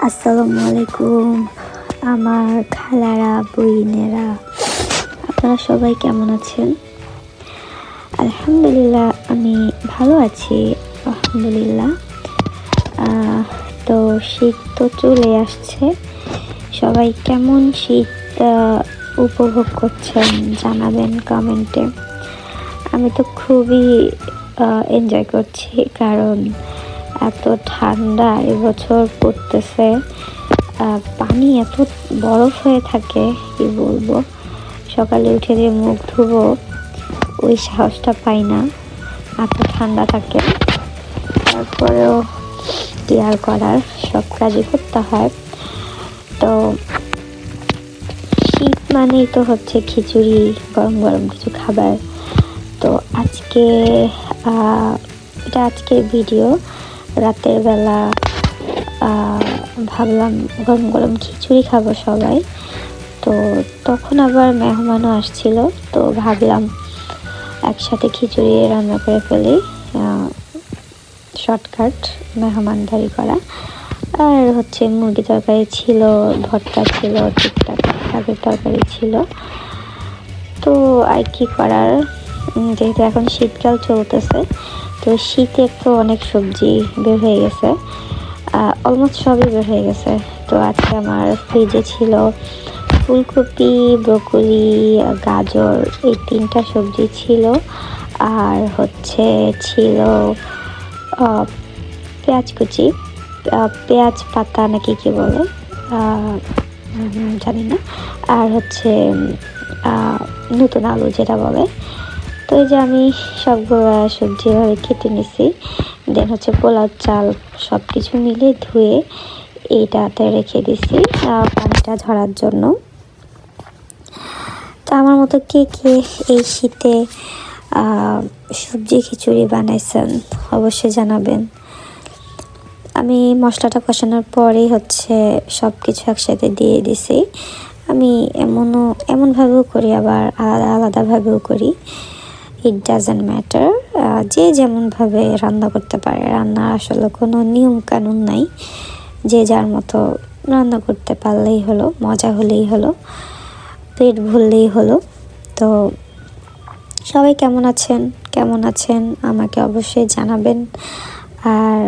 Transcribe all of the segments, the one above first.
আসসালামু আলাইকুম আমার খালারা বইনেরা, আপনারা সবাই কেমন আছেন? আলহামদুলিল্লাহ আমি ভালো আছি। আলহামদুলিল্লাহ। তো শীত তো চলে আসছে, সবাই কেমন শীত উপভোগ করছেন জানাবেন কমেন্টে। আমি তো খুবই এনজয় করছি, কারণ এত ঠান্ডা এবছর পড়তেছে। পানি এত বরফ হয়ে থাকে, কি বলবো। সকালে উঠে দিয়ে মুখ ধুবো, ওই সাহসটা পাই না, এত ঠান্ডা থাকে। তারপরেও কি আর করার, সব কাজই করতে হয়। তো শীত মানেই তো হচ্ছে খিচুড়ি, গরম গরম কিছু খাবার। তো এটা আজকের ভিডিও। রাতের বেলা ভাবলাম গরম গরম খিচুড়ি খাবো সবাই। তো তখন আবার মেহমানও আসছিল, তো ভাবলাম একসাথে খিচুড়ি রান্না করে ফেলি, শর্টকাট মেহমানদারি করা। আর হচ্ছে মুরগি তরকারি ছিল, ভর্তা ছিল, টুকটাক শাকের তরকারি ছিল। তো আর কি করার, যেহেতু এখন শীতকাল চলতেছে, তো শীতে তো অনেক সবজি বের হয়ে গেছে, অলমোস্ট সবই বের হয়ে গেছে। তো আজকে আমার ফ্রিজে ছিল ফুলকপি, ব্রকলি, গাজর, এই 3টা সবজি ছিল। আর হচ্ছে ছিল পেঁয়াজ কুচি, পেঁয়াজ পাতা নাকি কি বলে জানি না। আর হচ্ছে নতুন আলু যেটা বলে। তো এই যে আমি সবগুলো সবজি এভাবে কেটে নিছি, দেন হচ্ছে পোলাও চাল সব কিছু মিলে ধুয়ে এইটাতে রেখে দিছি পানিটা ঝরার জন্য। তো আমার মতো কে কে এই শীতে সবজি খিচুড়ি বানাইছেন অবশ্যই জানাবেন। আমি মশলাটা কষানোর পরেই হচ্ছে সব কিছু একসাথে দিয়ে দিছি। আমি এমনভাবেও করি, আবার আলাদাভাবেও করি, ইট ডাজন্ট ম্যাটার। যে যেমনভাবে রান্না করতে পারে, রান্না আসলে কোনো নিয়ম কানুন নাই, যে যার মতো রান্না করতে পারলেই হলো, মজা হলেই হলো, পেট ভরলেই হলো। তো সবাই কেমন আছেন আমাকে অবশ্যই জানাবেন। আর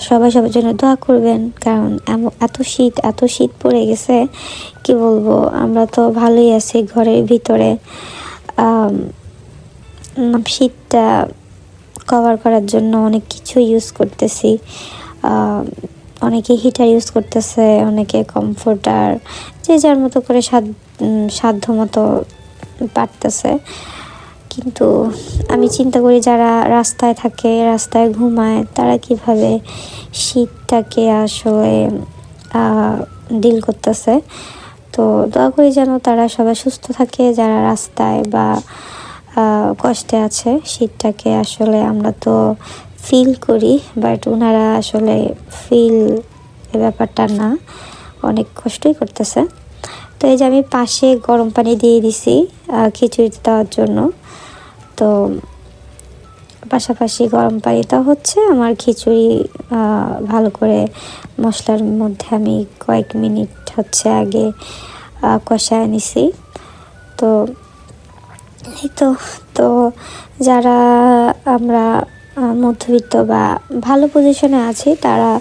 সবাই সবার জন্য দোয়া করবেন, কারণ এত শীত পড়ে গেছে, কি বলবো। আমরা তো ভালোই আছি ঘরের ভিতরে, শীতটা কভার করার জন্য অনেক কিছু ইউজ করতেছি। অনেকে হিটার ইউজ করতেছে, অনেকে কমফোর্টার, যে যার মতো করে সাধ্য মতো পারতেছে। কিন্তু আমি চিন্তা করি, যারা রাস্তায় থাকে, রাস্তায় ঘুমায়, তারা কিভাবে শীতটাকে আসলে ডিল করতেছে। তো দোয়া করি যেন তারা সবাই সুস্থ থাকে, যারা রাস্তায় বা কষ্টে আছে। শীতটাকে আসলে আমরা তো ফিল করি, বাট ওনারা আসলে ফিল এ ব্যাপারটা না, অনেক কষ্টই করতেছে। তো এই যে আমি পাশে গরম পানি দিয়ে দিছি খিচুড়ি দেওয়ার জন্য। তো পাশাপাশি গরম পানিটা হচ্ছে আমার খিচুড়ি ভালো করে মশলার মধ্যে আমি কয়েক মিনিট হচ্ছে আগে কষায় নিছি। তো এই তো যারা আমরা মধ্যবিত্ত বা ভালো পজিশনে আছি, তারা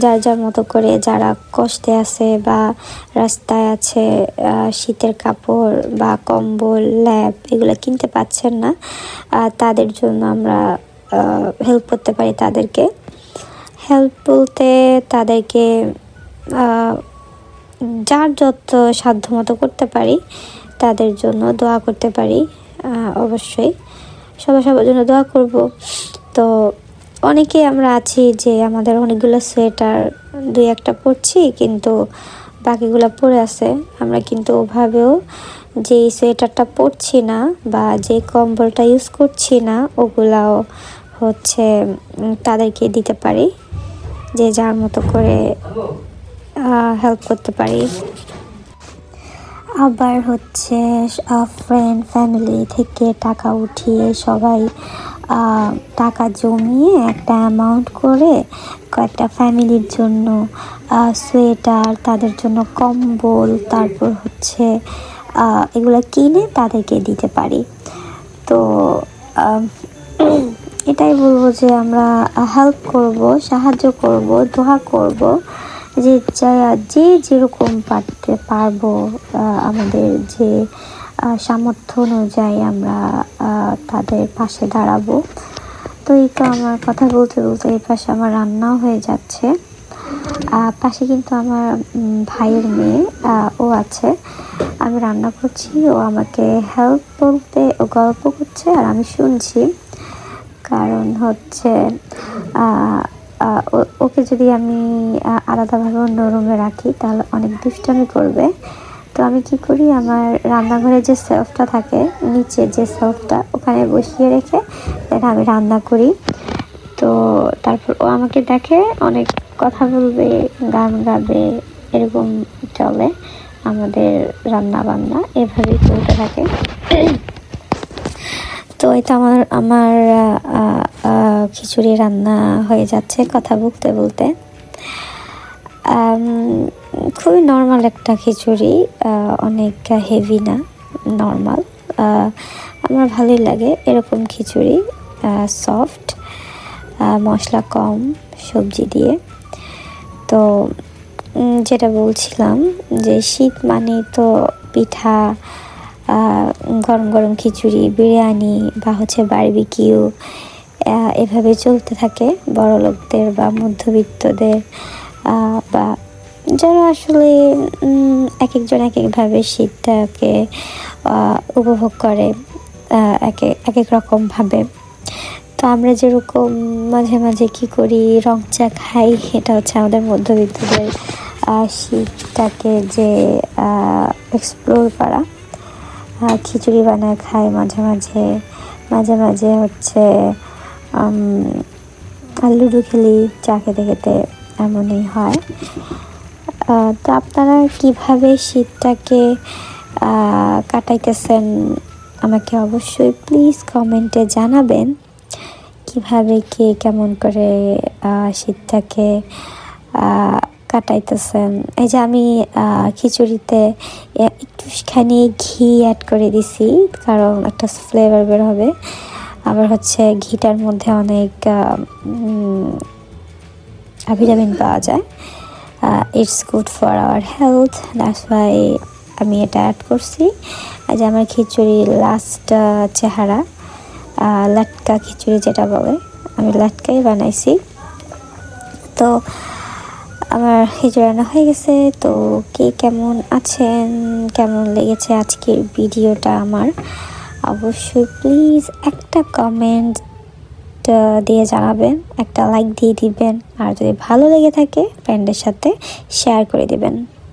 যার যার মতো করে, যারা কষ্টে আছে বা রাস্তায় আছে, শীতের কাপড় বা কম্বল, ল্যাপ এগুলো কিনতে পাচ্ছেন না, তাদের জন্য আমরা হেল্প করতে পারি। তাদেরকে হেল্প বলতে তাদেরকে যার যত সাধ্য মতো করতে পারি, তাদের জন্য দোয়া করতে পারি। অবশ্যই সবার জন্য দোয়া করব। তো অনেকে আমরা আছি যে আমাদের অনেকগুলো সোয়েটার 2-1টা পরছি, কিন্তু বাকিগুলো পরে আছে। আমরা কিন্তু ওভাবেও যে সোয়েটারটা পরছি না বা যে কম্বলটা ইউজ করছি না, ওগুলাও হচ্ছে তাদেরকে দিতে পারি, যে যার মতো করে হেল্প করতে পারি। আবার হচ্ছে ফ্রেন্ড ফ্যামিলি থেকে টাকা উঠিয়ে সবাই টাকা জমিয়ে একটা অ্যামাউন্ট করে কয়েকটা ফ্যামিলির জন্য সোয়েটার, তাদের জন্য কম্বল, তারপর হচ্ছে এগুলো কিনে তাদেরকে দিতে পারি। তো আহ, এটাই বলবো যে আমরা হেল্প করব, সাহায্য করব, দোয়া করব, যে যে যেরকম পারবো আমাদের যে সামর্থ্য অনুযায়ী আমরা তাদের পাশে দাঁড়াবো। তো এই তো আমার কথা বলতে বলতে এই পাশে আমার রান্নাও হয়ে যাচ্ছে। পাশে কিন্তু আমার ভাইয়ের মেয়ে ও আছে, আমি রান্না করছি, ও আমাকে হেল্প বলতে ও গল্প করছে আর আমি শুনছি। কারণ হচ্ছে ওকে যদি আমি আলাদাভাবে অন্য রুমে রাখি তাহলে অনেক দুষ্টামি করবে। তো আমি কি করি, আমার রান্নাঘরে যে সেলফটা থাকে, নিচে যে সেলফটা, ওখানে বসিয়ে রেখে দেন আমি রান্না করি। তো তারপর ও আমাকে দেখে, অনেক কথা বলবে, গান গাবে, এরকম চলে আমাদের রান্না বান্না, এভাবেই চলতে থাকে। তো এই তো আমার আমার খিচুড়ি রান্না হয়ে যাচ্ছে কথা বলতে বলতে। খুবই নর্মাল একটা খিচুড়ি, অনেক হেভি না, নর্মাল। আমার ভালোই লাগে এরকম খিচুড়ি, সফট, মশলা কম, সবজি দিয়ে। তো যেটা বলছিলাম যে শীত মানে তো পিঠা, গরম গরম খিচুড়ি, বিরিয়ানি বা হচ্ছে বারবিকিউ, এভাবে চলতে থাকে বড় লোকদের বা মধ্যবিত্তদের, বা যারা আসলে এক একজন এক একভাবে শীতটাকে উপভোগ করে, এক এক রকমভাবে। তো আমরা যেরকম মাঝে মাঝে কী করি, রং চা খাই, এটা হচ্ছে আমাদের মধ্যবিত্তদের শীতটাকে যে এক্সপ্লোর করা। খিচুড়ি বানায় খাই মাঝে মাঝে, মাঝে মাঝে হচ্ছে লুডো খেলি চা খেতে খেতে, এমনই হয়। তো আপনারা কিভাবে শীতটাকে কাটাইতেছেন আমাকে অবশ্যই প্লিজ কমেন্টে জানাবেন, কিভাবে কে কেমন করে শীতটাকে কাটাইতেছেন। এই যে আমি খিচুড়িতে একটুখানি ঘি অ্যাড করে দিছি, কারণ একটা ফ্লেভার বের হবে। আবার হচ্ছে ঘিটার মধ্যে অনেক ভিটামিন পাওয়া যায়, it's good for our health, that's why আমি এটা অ্যাড করছি। এই যে আমার খিচুড়ির লাস্ট চেহারা, লাটকা খিচুড়ি যেটা বলে, আমি লাটকাই বানাইছি। তো আমার খিচুড়ি রান্না হয়ে গেছে। তো কে কেমন আছেন, কেমন লেগেছে আজকের ভিডিওটা আমার, অবশ্যই প্লিজ একটা কমেন্ট দিয়ে জানাবেন, একটা লাইক দিয়ে দিবেন, আর যদি ভালো লেগে থাকে ফ্রেন্ডের সাথে শেয়ার করে দিবেন।